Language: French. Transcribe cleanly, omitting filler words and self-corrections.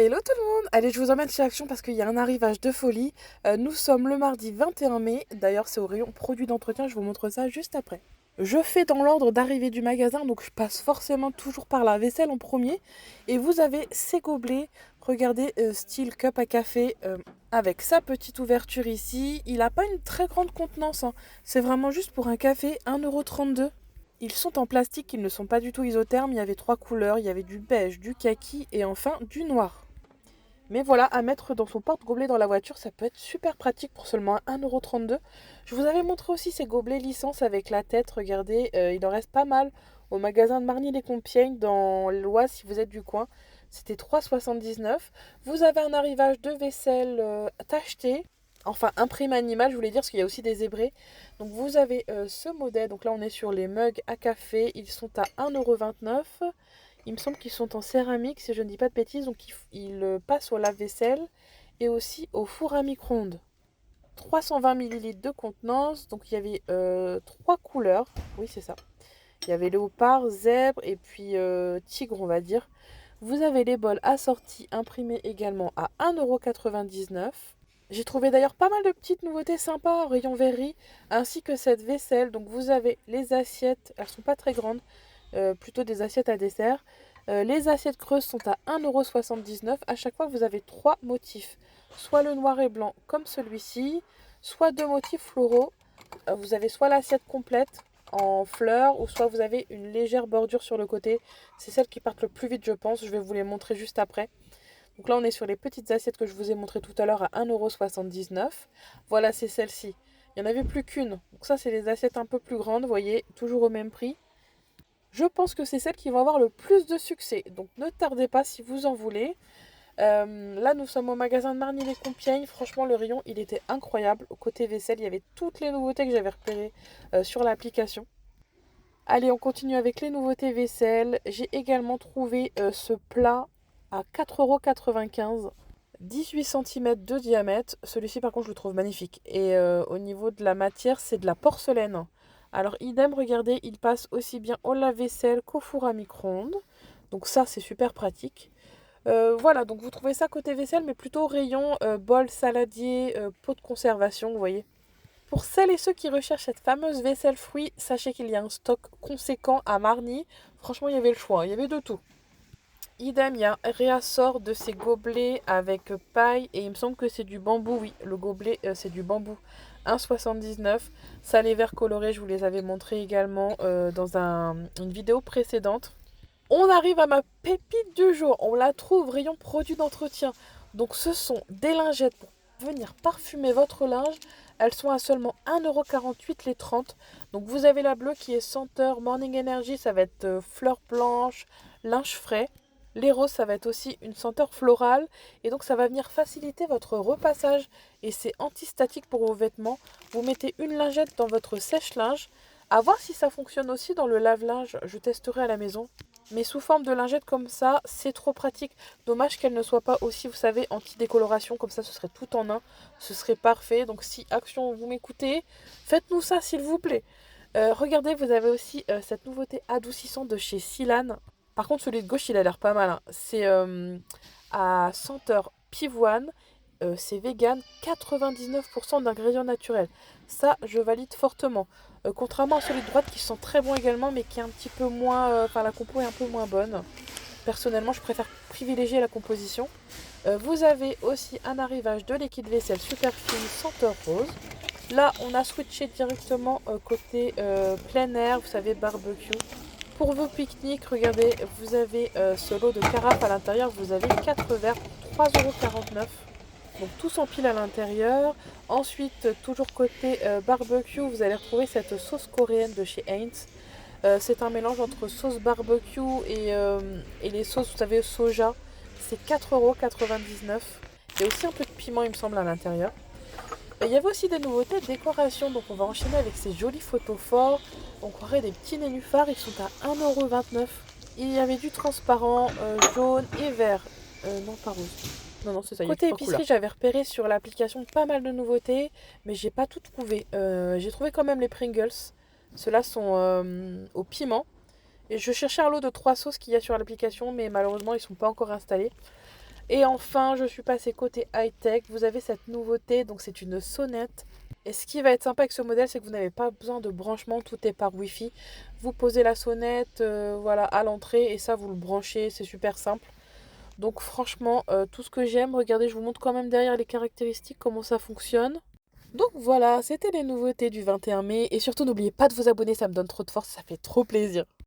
Hello tout le monde! Allez, je vous emmène chez Action parce qu'il y a un arrivage de folie. Nous sommes le mardi 21 mai. D'ailleurs, c'est au rayon produits d'entretien. Je vous montre ça juste après. Je fais dans l'ordre d'arrivée du magasin, donc je passe forcément toujours par la vaisselle en premier. Et vous avez ces gobelets, regardez, style cup à café, avec sa petite ouverture ici. Il n'a pas une très grande contenance, hein. C'est vraiment juste pour un café, 1,32 €. Ils sont en plastique, ils ne sont pas du tout isothermes. Il y avait trois couleurs, il y avait du beige, du kaki et enfin du noir. Mais voilà, à mettre dans son porte-gobelet dans la voiture, ça peut être super pratique pour seulement 1,32 €. Je vous avais montré aussi ces gobelets licence avec la tête, regardez, il en reste pas mal au magasin de Marny-les-Compiègnes dans l'Oise si vous êtes du coin. C'était 3,79 €. Vous avez un arrivage de vaisselle tacheté, enfin imprime animal, je voulais dire, parce qu'il y a aussi des zébrés. Donc vous avez ce modèle, donc là on est sur les mugs à café, ils sont à 1,29 €. Il me semble qu'ils sont en céramique, si je ne dis pas de bêtises, donc ils passent au lave-vaisselle et aussi au four à micro-ondes. 320 millilitres de contenance, donc il y avait trois couleurs, oui c'est ça. Il y avait léopard, zèbre et puis tigre on va dire. Vous avez les bols assortis imprimés également à 1,99 €. J'ai trouvé d'ailleurs pas mal de petites nouveautés sympas au rayon verrerie, ainsi que cette vaisselle. Donc vous avez les assiettes, elles sont pas très grandes, plutôt des assiettes à dessert. Les assiettes creuses sont à 1,79 €. À chaque fois, vous avez trois motifs. Soit le noir et blanc comme celui-ci, soit deux motifs floraux. Vous avez soit l'assiette complète en fleurs, ou soit vous avez une légère bordure sur le côté. C'est celles qui partent le plus vite, je pense. Je vais vous les montrer juste après. Donc là, on est sur les petites assiettes que je vous ai montrées tout à l'heure à 1,79 €. Voilà, c'est celle-ci. Il n'y en avait plus qu'une. Donc ça, c'est les assiettes un peu plus grandes, vous voyez, toujours au même prix. Je pense que c'est celles qui vont avoir le plus de succès. Donc ne tardez pas si vous en voulez. Là, nous sommes au magasin de Marny-les-Compiègnes. Franchement, le rayon, il était incroyable. Côté vaisselle, il y avait toutes les nouveautés que j'avais repérées sur l'application. Allez, on continue avec les nouveautés vaisselle. J'ai également trouvé ce plat à 4,95 €. 18 cm de diamètre. Celui-ci, par contre, je le trouve magnifique. Et au niveau de la matière, c'est de la porcelaine. Alors, idem, regardez, il passe aussi bien au lave-vaisselle qu'au four à micro-ondes. Donc ça, c'est super pratique. Voilà, donc vous trouvez ça côté vaisselle, mais plutôt rayon bol, saladier, pot de conservation, vous voyez. Pour celles et ceux qui recherchent cette fameuse vaisselle fruits, sachez qu'il y a un stock conséquent à Marny. Franchement, il y avait le choix, il y avait de tout. Idem, il y a un réassort de ces gobelets avec paille et il me semble que c'est du bambou, oui, le gobelet c'est du bambou. 1,79 €. Ça, les verres colorés, je vous les avais montrés également dans une vidéo précédente. On arrive à ma pépite du jour. On la trouve rayon produits d'entretien. Donc ce sont des lingettes pour venir parfumer votre linge. Elles sont à seulement 1,48 € les 30. Donc vous avez la bleue qui est senteur Morning Energy, ça va être fleurs blanches, linge frais. Les roses, ça va être aussi une senteur florale. Et donc ça va venir faciliter votre repassage. Et c'est antistatique pour vos vêtements. Vous mettez une lingette dans votre sèche-linge. À voir si ça fonctionne aussi dans le lave-linge. Je testerai à la maison. Mais sous forme de lingette comme ça, c'est trop pratique. Dommage qu'elle ne soit pas aussi, vous savez, anti-décoloration. Comme ça, ce serait tout en un. Ce serait parfait. Donc si Action, vous m'écoutez, faites-nous ça s'il vous plaît. Regardez, vous avez aussi cette nouveauté adoucissante de chez Silane. Par contre, celui de gauche, il a l'air pas mal, hein. C'est à senteur pivoine. C'est vegan, 99% d'ingrédients naturels. Ça, je valide fortement. Contrairement à celui de droite qui sent très bon également, mais qui est un petit peu moins. Enfin, la compo est un peu moins bonne. Personnellement, je préfère privilégier la composition. Vous avez aussi un arrivage de liquide vaisselle super fine senteur rose. Là, on a switché directement côté plein air, vous savez, barbecue. Pour vos pique-niques, regardez, vous avez ce lot de carafes à l'intérieur. Vous avez 4 verres pour 3,49 €. Donc tous en pile à l'intérieur. Ensuite, toujours côté barbecue, vous allez retrouver cette sauce coréenne de chez Heinz. C'est un mélange entre sauce barbecue et les sauces, vous savez, soja. C'est 4,99 €. Il y a aussi un peu de piment, il me semble, à l'intérieur. Il y avait aussi des nouveautés de décoration, donc on va enchaîner avec ces jolis photos forts. On croirait des petits nénuphars, ils sont à 1,29 €. Il y avait du transparent, jaune et vert. Non, pas rouge. Non, non, c'est ça, il y a Côté trois épicerie, couleurs. j'avais repéré sur l'application pas mal de nouveautés, mais j'ai pas tout trouvé. J'ai trouvé quand même les Pringles. Ceux-là sont au piment. Et je cherchais un lot de 3 sauces qu'il y a sur l'application, mais malheureusement, ils sont pas encore installés. Et enfin, je suis passée côté high-tech. Vous avez cette nouveauté, donc c'est une sonnette. Et ce qui va être sympa avec ce modèle, c'est que vous n'avez pas besoin de branchement, tout est par Wi-Fi. Vous posez la sonnette voilà, à l'entrée et ça, vous le branchez, c'est super simple. Donc franchement, tout ce que j'aime, regardez, je vous montre quand même derrière les caractéristiques, comment ça fonctionne. Donc voilà, c'était les nouveautés du 21 mai. Et surtout, n'oubliez pas de vous abonner, ça me donne trop de force, ça fait trop plaisir.